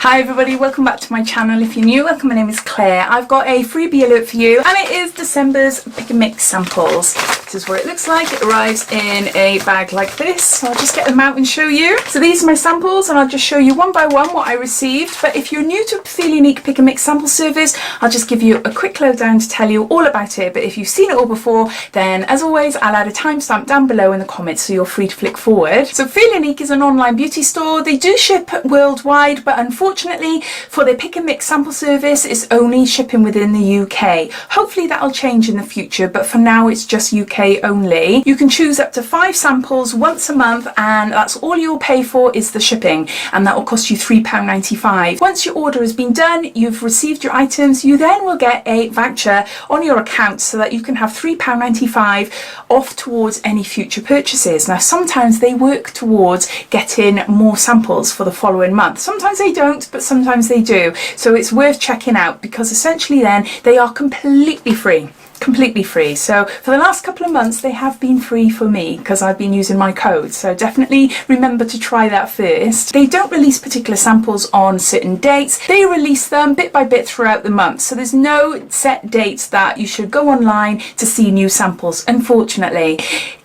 Hi everybody, welcome back to my channel. If you're new, welcome. My name is Claire. I've got a freebie alert for you, and it is December's pick and mix samples. This is what it looks like. It arrives in a bag like this, so I'll just get them out and show you. So these are my samples, and I'll just show you one by one what I received. But if you're new to feelunique pick and mix sample service, I'll just give you a quick lowdown to tell you all about it. But if you've seen it all before, then as always, I'll add a timestamp down below in the comments so you're free to flick forward. So feelunique is an online beauty store. They do ship worldwide, but unfortunately for their pick and mix sample service, it's only shipping within the UK. Hopefully that'll change in the future, but for now it's just UK only. You can choose up to 5 samples once a month, and that's all you'll pay for is the shipping, and that will cost you £3.95. Once your order has been done, you've received your items, you then will get a voucher on your account so that you can have £3.95 off towards any future purchases. Now sometimes they work towards getting more samples for the following month. Sometimes they don't, but sometimes they do. So it's worth checking out, because essentially then they are completely free. So for the last couple of months they have been free for me because I've been using my code, so definitely remember to try that first. They don't release particular samples on certain dates. They release them bit by bit throughout the month, so there's no set dates that you should go online to see new samples, unfortunately.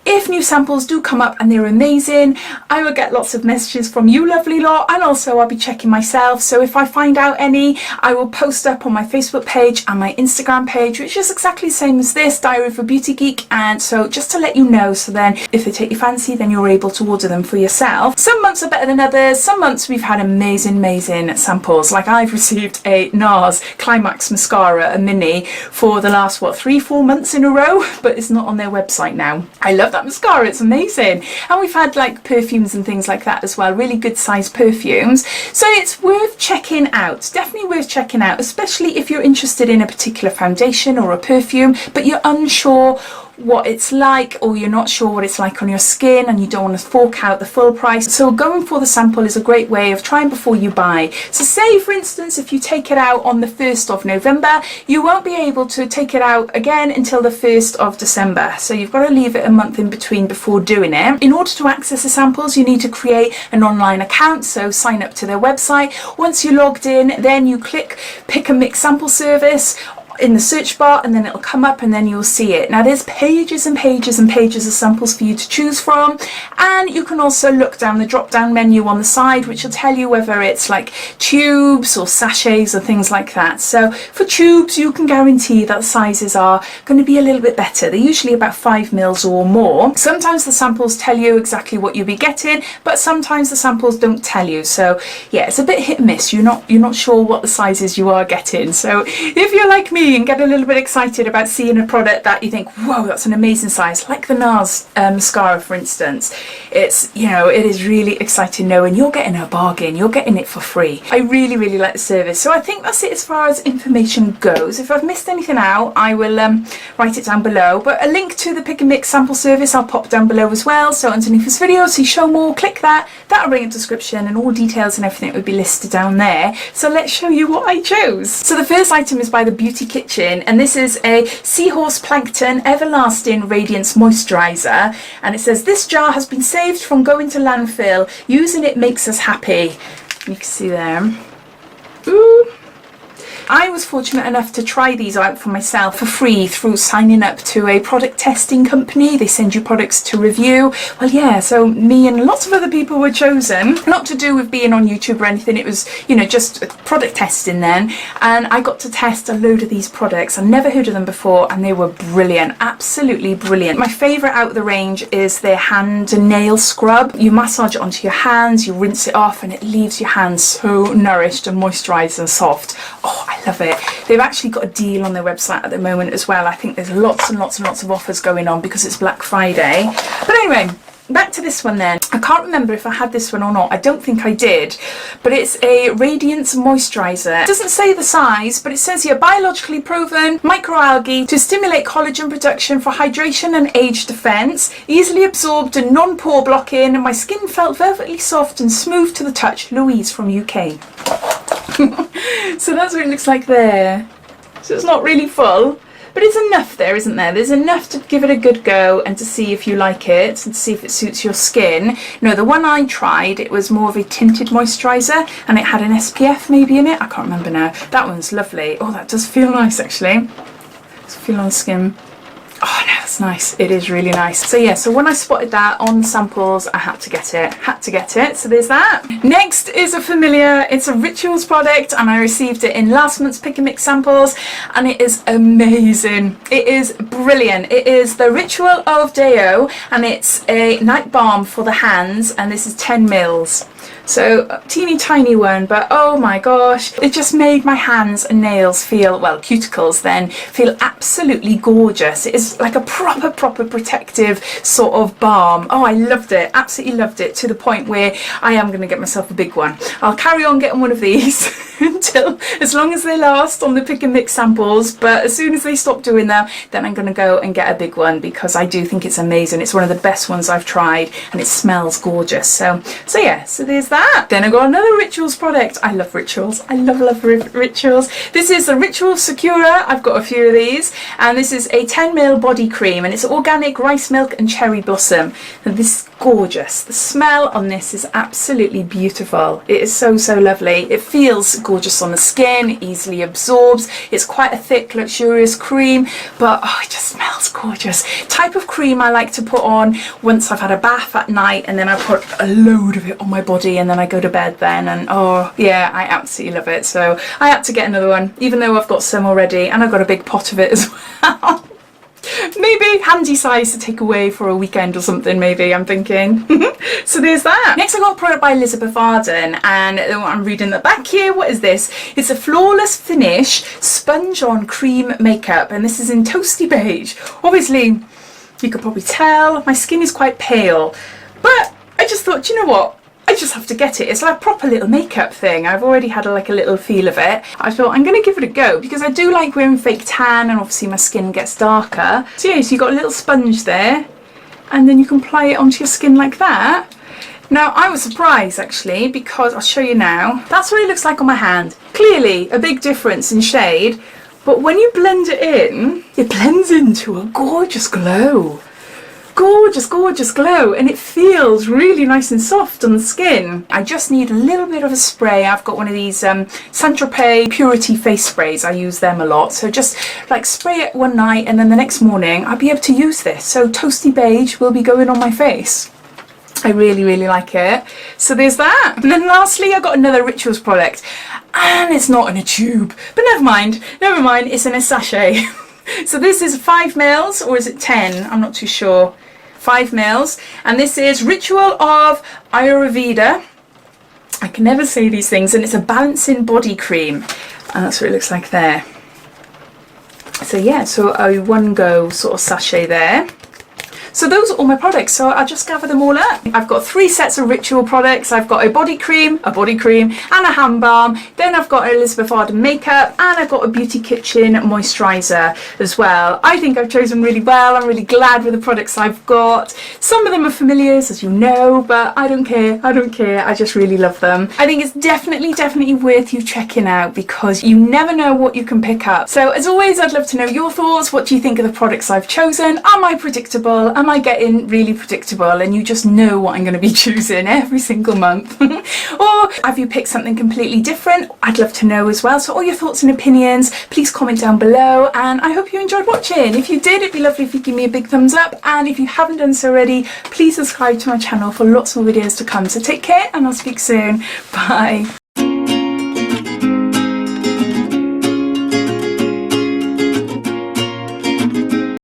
If new samples do come up and they're amazing, I will get lots of messages from you lovely lot, and also I'll be checking myself. So if I find out any, I will post up on my Facebook page and my Instagram page, which is exactly the same as this, Diaryofabeautygeek. And so just to let you know, so then if they take your fancy, then you're able to order them for yourself. Some months are better than others. Some months we've had amazing samples. Like I've received a NARS Climax mascara, a mini, for the last 3-4 months in a row, but it's not on their website now. I love that mascara, it's amazing. And we've had like perfumes and things like that as well, really good sized perfumes. So it's worth checking out, definitely worth checking out, especially if you're interested in a particular foundation or a perfume but you're unsure what it's like, or you're not sure what it's like on your skin and you don't want to fork out the full price. So going for the sample is a great way of trying before you buy. So say for instance if you take it out on the 1st of November, you won't be able to take it out again until the 1st of December, so you've got to leave it a month in between before doing it. In order to access the samples, you need to create an online account, so sign up to their website. Once you're logged in, then you click pick and mix sample service in the search bar, and then it'll come up and then you'll see it. Now there's pages and pages and pages of samples for you to choose from, and you can also look down the drop down menu on the side, which will tell you whether it's like tubes or sachets or things like that. So for tubes, you can guarantee that the sizes are going to be a little bit better. They're usually about 5 mils or more. Sometimes the samples tell you exactly what you'll be getting, but sometimes the samples don't tell you. So yeah, it's a bit hit and miss. You're not sure what the sizes you are getting. So if you're like me and get a little bit excited about seeing a product that you think, whoa, that's an amazing size, like the NARS mascara for instance, it's, you know, it is really exciting knowing you're getting a bargain, you're getting it for free. I really like the service. So I think that's it as far as information goes. If I've missed anything out, I will write it down below, but a link to the pick and mix sample service I'll pop down below as well. So underneath this video, see show more, click that, that'll bring a description and all details and everything would be listed down there. So let's show you what I chose. So the first item is by the Beauty Kitchen, and this is a Seahorse Plankton Everlasting Radiance Moisturizer, and it says this jar has been saved from going to landfill. Using it makes us happy. You can see there. Ooh. I was fortunate enough to try these out for myself for free through signing up to a product testing company. They send you products to review. Well, yeah, so me and lots of other people were chosen. Not to do with being on YouTube or anything, it was, you know, just product testing then. And I got to test a load of these products. I've never heard of them before, and they were brilliant, absolutely brilliant. My favourite out of the range is their hand and nail scrub. You massage it onto your hands, you rinse it off, and it leaves your hands so nourished and moisturised and soft. Oh, I love it. They've actually got a deal on their website at the moment as well. I think there's lots and lots of offers going on because it's Black Friday. But anyway, back to this one then. I can't remember if I had this one or not. I don't think I did, but it's a Radiance Moisturizer. It doesn't say the size, but it says here biologically proven microalgae to stimulate collagen production for hydration and age defense, easily absorbed and non-pore blocking, and my skin felt velvety soft and smooth to the touch. Louise from UK. So that's what it looks like there. So it's not really full, but it's enough there, isn't there? There's enough to give it a good go and to see if you like it and to see if it suits your skin. No, the one I tried, it was more of a tinted moisturiser and it had an SPF maybe in it. I can't remember now. That one's lovely. Oh, that does feel nice actually. It's feel on skin. Oh no, that's nice. It is really nice. So yeah, so when I spotted that on samples, I had to get it. So there's that. Next is a familiar. It's a Rituals product and I received it in last month's Pick and Mix samples and it is amazing. It is brilliant. It is the Ritual of Deo and it's a night balm for the hands and this is 10 mils. So a teeny tiny one, but oh my gosh, it just made my hands and nails feel, well, cuticles then, feel absolutely gorgeous. It is like a proper protective sort of balm. Oh, I loved it, absolutely loved it, to the point where I am going to get myself a big one. I'll carry on getting one of these until, as long as they last on the Pick and Mix samples, but as soon as they stop doing that, then I'm going to go and get a big one because I do think it's amazing. It's one of the best ones I've tried and it smells gorgeous. So yeah, so there's that. Then I got another Rituals product. I love Rituals. I love Rituals. This is the Rituals Secura. I've got a few of these and this is a 10ml body cream and it's organic rice milk and cherry blossom. And this is gorgeous. The smell on this is absolutely beautiful. It is so lovely. It feels gorgeous on the skin, easily absorbs. It's quite a thick, luxurious cream, but oh, it just smells gorgeous. Type of cream I like to put on once I've had a bath at night and then I put a load of it on my body and then I go to bed then, and oh yeah, I absolutely love it. So I had to get another one, even though I've got some already and I've got a big pot of it as well. Maybe handy size to take away for a weekend or something, maybe, I'm thinking. So there's that. Next I got a product by Elizabeth Arden and I'm reading the back here. What is this? It's a Flawless Finish Sponge On Cream Makeup and this is in Toasty Beige. Obviously, you could probably tell my skin is quite pale, but I just thought, you know what? I just have to get it. It's like a proper little makeup thing. I've already had like a little feel of it. I thought I'm going to give it a go because I do like wearing fake tan and obviously my skin gets darker. So yeah, so you've got a little sponge there and then you can apply it onto your skin like that. Now I was surprised actually because I'll show you now. That's what it looks like on my hand. Clearly a big difference in shade, but when you blend it in, it blends into a gorgeous glow. Gorgeous glow, and it feels really nice and soft on the skin. I just need a little bit of a spray. I've got one of these Saint-Tropez Purity face sprays. I use them a lot, so just like spray it one night and then the next morning I'll be able to use this. So Toasty Beige will be going on my face. I really like it. So there's that. And then lastly I got another Rituals product and it's not in a tube, but never mind, it's in a sachet. So this is 5 mils or is it 10? I'm not too sure. 5 mils, and this is Ritual of Ayurveda. I can never say these things, and it's a balancing body cream, and that's what it looks like there. So yeah, so a one go sort of sachet there. So those are all my products, so I'll just gather them all up. I've got 3 sets of Ritual products. I've got a body cream, and a hand balm. Then I've got Elizabeth Arden makeup, and I've got a Beauty Kitchen moisturizer as well. I think I've chosen really well. I'm really glad with the products I've got. Some of them are familiars, as you know, but I don't care. I just really love them. I think it's definitely worth you checking out because you never know what you can pick up. So as always, I'd love to know your thoughts. What do you think of the products I've chosen? Am I predictable? Am I getting really predictable and you just know what I'm going to be choosing every single month? Or have you picked something completely different? I'd love to know as well. So all your thoughts and opinions, please comment down below, and I hope you enjoyed watching. If you did, it'd be lovely if you give me a big thumbs up, and if you haven't done so already, please subscribe to my channel for lots more videos to come. So take care and I'll speak soon. Bye.